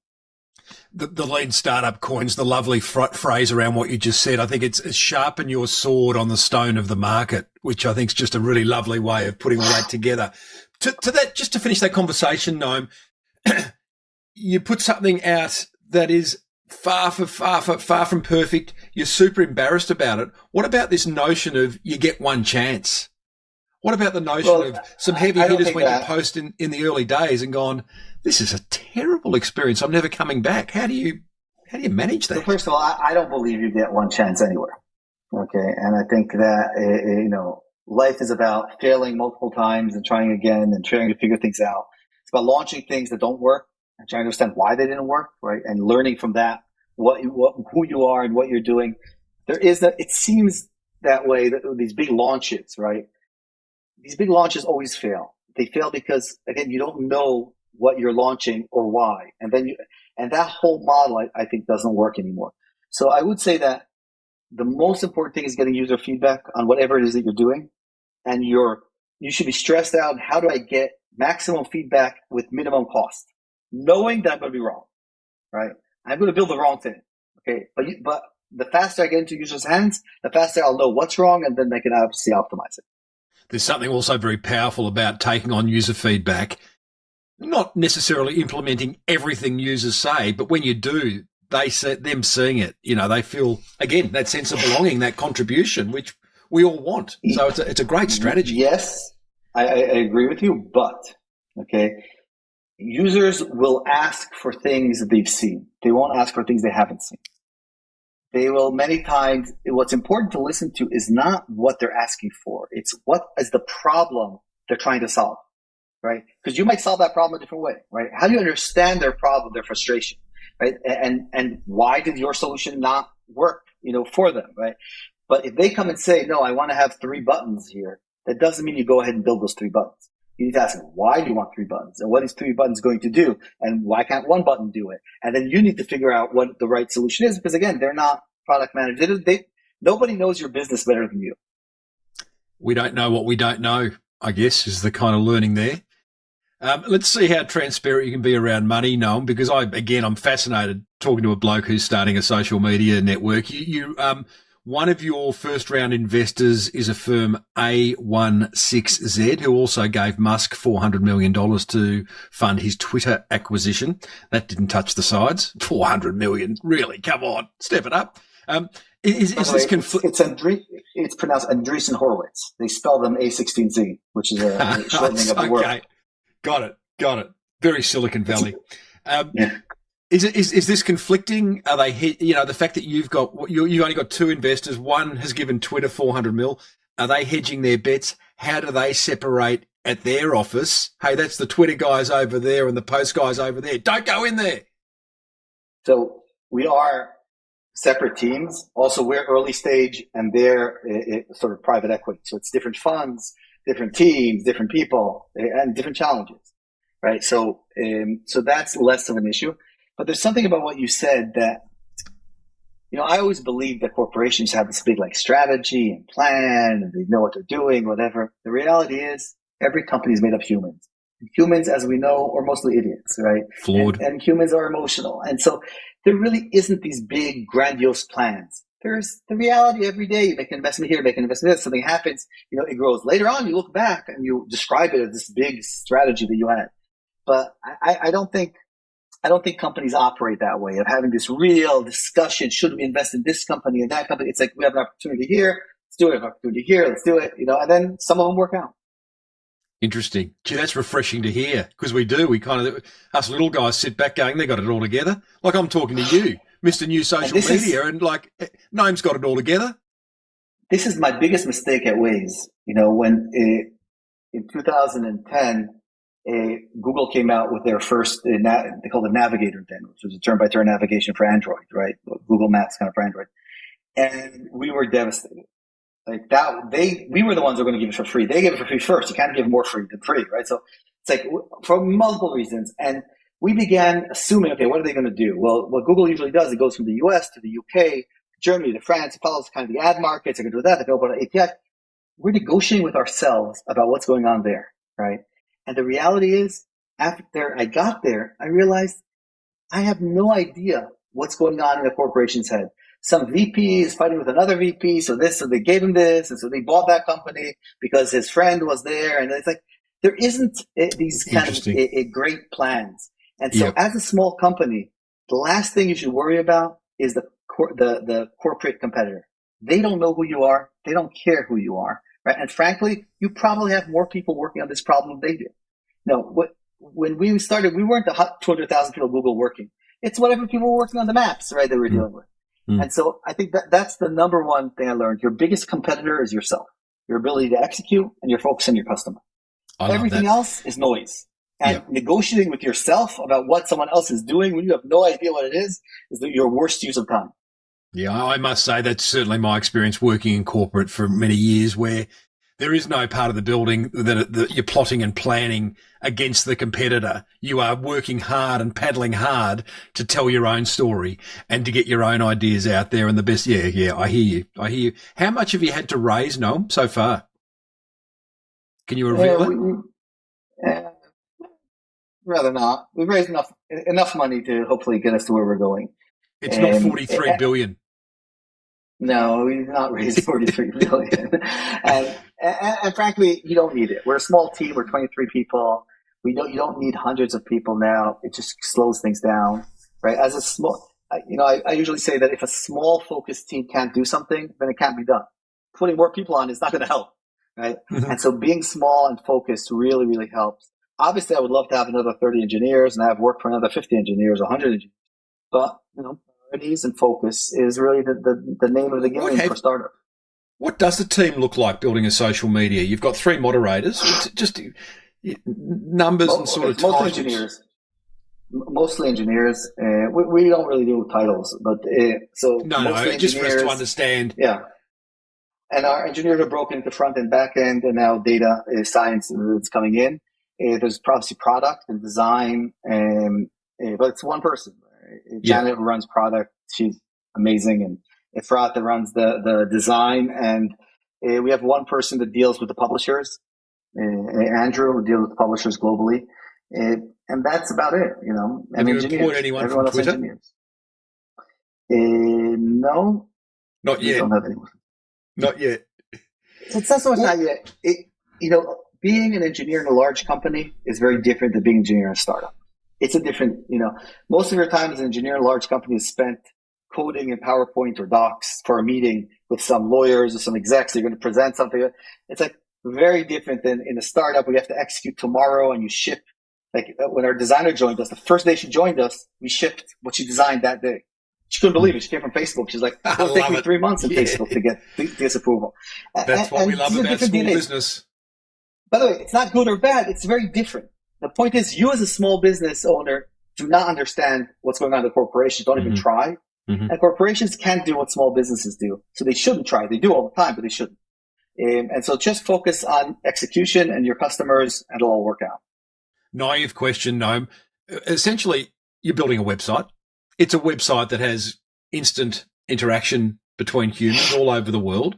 The lean startup coins the lovely phrase around what you just said. I think it's sharpen your sword on the stone of the market, which I think is just a really lovely way of putting all that together. To that, just to finish that conversation, Noam, you put something out that is far from perfect. You're super embarrassed about it. What about this notion of you get one chance? What about the notion of some heavy hitters when you post in the early days and gone, this is a terrible experience, I'm never coming back? How do you manage that? So first of all, I don't believe you get one chance anywhere. Okay. And I think that, life is about failing multiple times and trying again and trying to figure things out. It's about launching things that don't work and trying to understand why they didn't work, right? And learning from that, who you are and what you're doing. It seems that way, that these big launches, right? These big launches always fail. They fail because, again, you don't know what you're launching or why. And that whole model, I think, doesn't work anymore. So I would say that the most important thing is getting user feedback on whatever it is that you're doing. And you should be stressed out. How do I get maximum feedback with minimum cost? Knowing that I'm going to be wrong, right? I'm going to build the wrong thing. Okay. But the faster I get into users' hands, the faster I'll know what's wrong, and then they can obviously optimize it. There's something also very powerful about taking on user feedback, not necessarily implementing everything users say, but when you do, them seeing it, they feel, again, that sense of belonging, that contribution, which we all want. So it's a great strategy. Yes, I agree with you, but, okay, users will ask for things that they've seen. They won't ask for things they haven't seen. They will many times, what's important to listen to is not what they're asking for. It's what is the problem they're trying to solve, right? Because you might solve that problem a different way, right? How do you understand their problem, their frustration, right? And why did your solution not work, for them, right? But if they come and say, no, I want to have 3 buttons here, that doesn't mean you go ahead and build those 3 buttons. You need to ask them, why do you want 3 buttons? And what is 3 buttons going to do? And why can't 1 button do it? And then you need to figure out what the right solution is, because again, they're not product managers. Nobody knows your business better than you. We don't know what we don't know, I guess, is the kind of learning there. Let's see how transparent you can be around money, Noam, because I'm fascinated talking to a bloke who's starting a social media network. One of your first round investors is a firm A16Z, who also gave Musk $400 million to fund his Twitter acquisition. That didn't touch the sides. $400 million. Really? Come on. Step it up. Is this it's pronounced Andreessen Horowitz. They spell them A16Z, which is a shortening of the word. Okay. Got it. Very Silicon Valley. Yeah. Is this conflicting? Are they, the fact that you've only got 2 investors, one has given Twitter 400 mil. Are they hedging their bets? How do they separate at their office? Hey, that's the Twitter guys over there and the Post guys over there. Don't go in there. So we are separate teams. Also, we're early stage and they're sort of private equity. So it's different funds, different teams, different people, and different challenges, right? So that's less of an issue. But there's something about what you said that, I always believe that corporations have this big strategy and plan and they know what they're doing, whatever. The reality is every company is made of humans. Humans, as we know, are mostly idiots, right? Flawed. And humans are emotional. And so there really isn't these big, grandiose plans. There's the reality every day. You make an investment here, make an investment there, something happens, it grows. Later on, you look back and you describe it as this big strategy that you had. But I don't think companies operate that way, of having this real discussion. Should we invest in this company and that company? It's like, we have an opportunity here. Let's do it. An opportunity here. Let's do it. And then some of them work out. Interesting. Gee, that's refreshing to hear, because we kind of, us little guys sit back going, they got it all together. Like I'm talking to you, Mr. New And Social this is Media, and like Noam's got it all together. this is my biggest mistake at Waze. When in 2010, Google came out with their first, they called it Navigator then, which was a turn-by-turn navigation for Android, right? Google Maps kind of for Android. And we were devastated. Like that, we were the ones who were going to give it for free. They gave it for free first. You can't give more free than free, right? So it's like for multiple reasons. And we began assuming, okay, what are they going to do? Well, what Google usually does, it goes from the US to the UK, Germany to France, it follows kind of the ad markets. They're going to do that. They go about API. We're negotiating with ourselves about what's going on there, right? And the reality is, after I got there, I realized I have no idea what's going on in a corporation's head. Some VP is fighting with another VP, so they gave him this, and so they bought that company because his friend was there, and it's like there isn't these kind of great plans. And so, as a small company, the last thing you should worry about is the corporate competitor. They don't know who you are. They don't care who you are, right? And frankly, you probably have more people working on this problem than they do. When we started, we weren't the 200,000 people Google working. It's whatever people were working on the maps, right, that we're dealing with. And so I think that's the number one thing I learned. Your biggest competitor is yourself, your ability to execute, and your focus on your customer. Everything else is noise. And negotiating with yourself about what someone else is doing when you have no idea what it is your worst use of time. Yeah, I must say that's certainly my experience working in corporate for many years, where there is no part of the building that you're plotting and planning against the competitor. You are working hard and paddling hard to tell your own story and to get your own ideas out there. And the best, I hear you. How much have you had to raise, Noam, so far? Can you reveal it? Rather not. We've raised enough money to hopefully get us to where we're going. It's not 43 billion. No, we've not raised 43 billion. And frankly, you don't need it. We're a small team. We're 23 people. You don't need hundreds of people now. It just slows things down, right? As a small, I usually say that if a small focused team can't do something, then it can't be done. Putting more people on is not going to help, right? And so being small and focused really, really helps. Obviously, I would love to have another 30 engineers and I have work for another 50 engineers, 100 engineers. But, priorities and focus is really the name of the game for startup. What does the team look like building a social media? You've got 3 moderators. It's just numbers and sort of titles. Mostly engineers. We don't really do titles, but just for us to understand. Yeah. And our engineers are broken into front and back end, and now data science is coming in. There's obviously product and design, but it's one person. Janet who runs product, she's amazing, and Efrat that runs the design, and we have one person that deals with the publishers, Andrew, who deals with the publishers globally, and that's about it. And have you employed anyone from Twitter? Engineers. No, not yet. Don't have anyone. Not yet. It's not so much not yet. Being an engineer in a large company is very different than being an engineer in a startup. It's a different, most of your time as an engineer in a large company is spent coding in PowerPoint or Docs for a meeting with some lawyers or some execs. You're going to present something. It's like very different than in a startup where you have to execute tomorrow and you ship. Like when our designer joined us, the first day she joined us, we shipped what she designed that day. She couldn't believe it. She came from Facebook. She's like, it'll take me 3 months in Facebook to get this approval. That's what we love about small business. By the way, it's not good or bad. It's very different. The point is, you as a small business owner do not understand what's going on in the corporations. Don't even try. And corporations can't do what small businesses do. So they shouldn't try. They do all the time, but they shouldn't. And so just focus on execution and your customers, and it'll all work out. Naive question, Noam. Essentially, you're building a website. It's a website that has instant interaction between humans all over the world.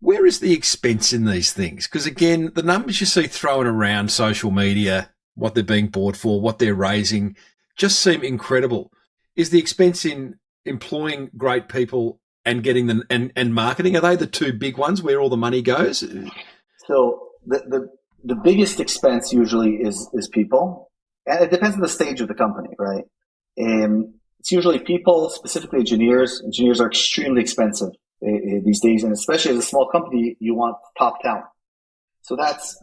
Where is the expense in these things? Because again, the numbers you see thrown around social media, what they're being bought for, what they're raising, just seem incredible. Is the expense in employing great people and getting them and marketing, are they the 2 big ones where all the money goes? So the biggest expense usually is people. And it depends on the stage of the company, right? It's usually people, specifically engineers. Engineers are extremely expensive these days, and especially as a small company, you want top talent. So that's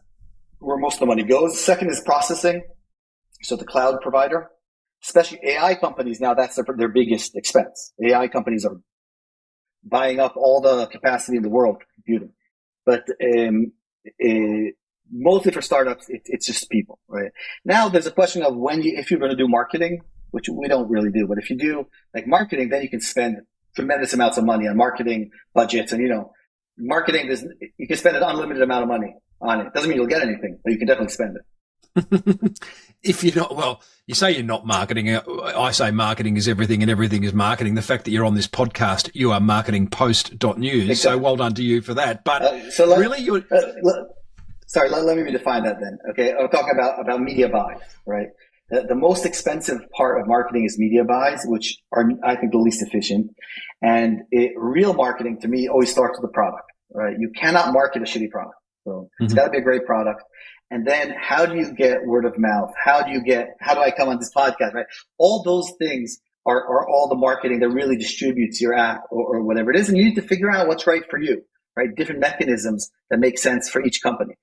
where most of the money goes. Second is processing. So the cloud provider. especially AI companies now, that's their biggest expense. AI companies are buying up all the capacity in the world for computing. But mostly for startups, it's just people, right? Now there's a question of if you're going to do marketing, which we don't really do, but if you do like marketing, then you can spend tremendous amounts of money on marketing budgets. And, marketing, you can spend an unlimited amount of money on it. Doesn't mean you'll get anything, but you can definitely spend it. If you're not, well, you say you're not marketing. I say marketing is everything and everything is marketing. The fact that you're on this podcast, you are marketing Post.News. Exactly. So well done to you for that. But really, you're... Sorry, let me redefine that then. Okay, I'm talking about media buys, right? The most expensive part of marketing is media buys, which are, I think, the least efficient. And real marketing, to me, always starts with the product, right? You cannot market a shitty product. So it's got to be a great product. And then how do you get word of mouth? How do I come on this podcast, right? All those things are all the marketing that really distributes your app or whatever it is. And you need to figure out what's right for you, right? Different mechanisms that make sense for each company.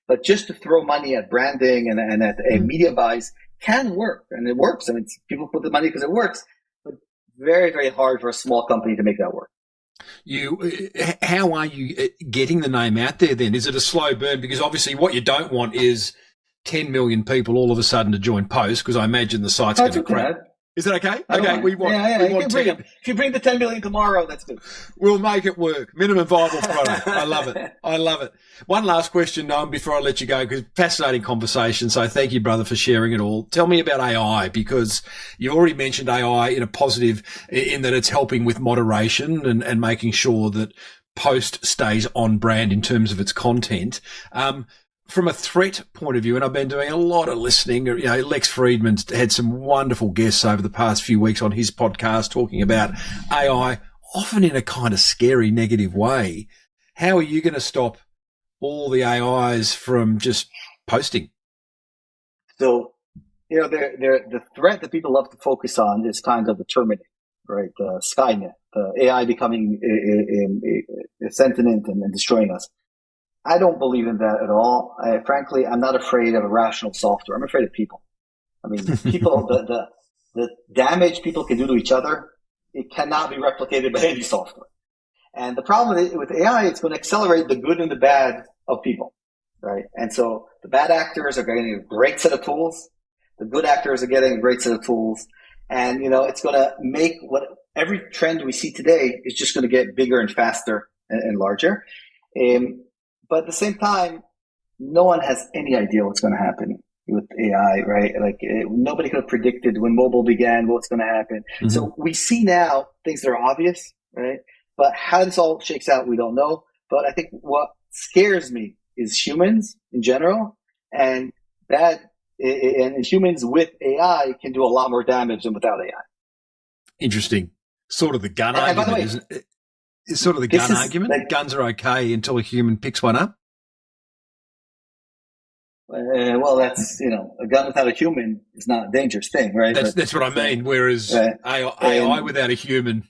But just to throw money at branding and at media buys can work, and it works. I mean, people put the money because it works, but very, very hard for a small company to make that work. How are you getting the name out there then? Is it a slow burn? Because obviously what you don't want is 10 million people all of a sudden to join Post, because I imagine the site's going to crash. Is that okay? Okay, we want 10. If you bring the 10 million tomorrow, that's good. We'll make it work. Minimum viable product. I love it. I love it. One last question, Noam, before I let you go, because fascinating conversation. So thank you, brother, for sharing it all. Tell me about AI, because you already mentioned AI in a positive, in that it's helping with moderation and making sure that Post stays on brand in terms of its content. From a threat point of view, and I've been doing a lot of listening, Lex Friedman's had some wonderful guests over the past few weeks on his podcast talking about AI, often in a kind of scary, negative way. How are you going to stop all the AIs from just posting? So, the threat that people love to focus on is kind of the Terminator, right? Skynet, AI becoming sentient and destroying us. I don't believe in that at all. Frankly, I'm not afraid of irrational software. I'm afraid of people. I mean, people, the damage people can do to each other, it cannot be replicated by any software. And the problem with AI, it's going to accelerate the good and the bad of people, right? And so the bad actors are getting a great set of tools. The good actors are getting a great set of tools. And, it's going to make every trend we see today is just going to get bigger and faster and larger. But at the same time, no one has any idea what's going to happen with AI, right? Nobody could have predicted when mobile began what's going to happen. Mm-hmm. So we see now things that are obvious, right? But how this all shakes out, we don't know. But I think what scares me is humans in general, and humans with AI can do a lot more damage than without AI. Interesting. Sort of the gun argument, isn't it? It's sort of the gun argument. Guns are okay until a human picks one up. Well, that's, a gun without a human is not a dangerous thing, right? That's what I mean. Whereas AI without a human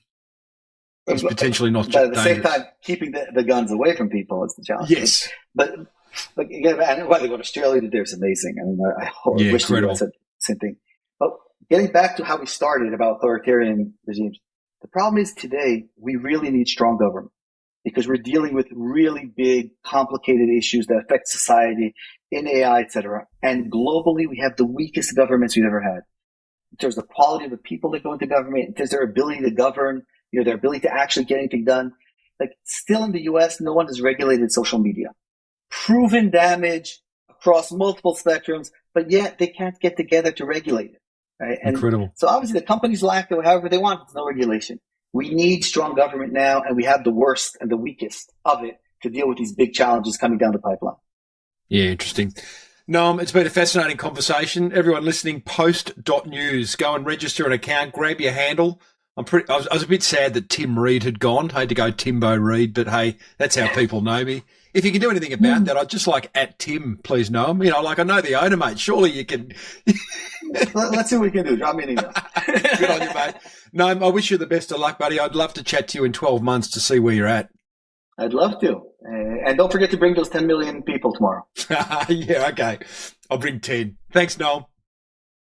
is potentially not dangerous. But at the same time, keeping the guns away from people is the challenge. Yes. But again, and what Australia did there is amazing. I mean, I wish we said the same thing. But getting back to how we started about authoritarian regimes, the problem is today we really need strong government because we're dealing with really big, complicated issues that affect society in AI, etc. And globally, we have the weakest governments we've ever had. In terms of the quality of the people that go into government, in terms of their ability to govern, their ability to actually get anything done. Still in the US, no one has regulated social media. Proven damage across multiple spectrums, but yet they can't get together to regulate it. Right? And incredible. So obviously the companies lack it however they want. There's no regulation. We need strong government now, and we have the worst and the weakest of it to deal with these big challenges coming down the pipeline. Yeah, interesting. Noam, it's been a fascinating conversation. Everyone listening, Post.News. Go and register an account, grab your handle. I was a bit sad that Tim Reid had gone. Hate to go Timbo Reid, but hey, that's how people know me. If you can do anything about that, I'd just like @Tim, please, Noam. I know the owner, mate. Surely you can. Let's see what we can do. Drop me an email. Good on you, mate. Noam, I wish you the best of luck, buddy. I'd love to chat to you in 12 months to see where you're at. I'd love to. And don't forget to bring those 10 million people tomorrow. Yeah, okay. I'll bring 10. Thanks, Noam.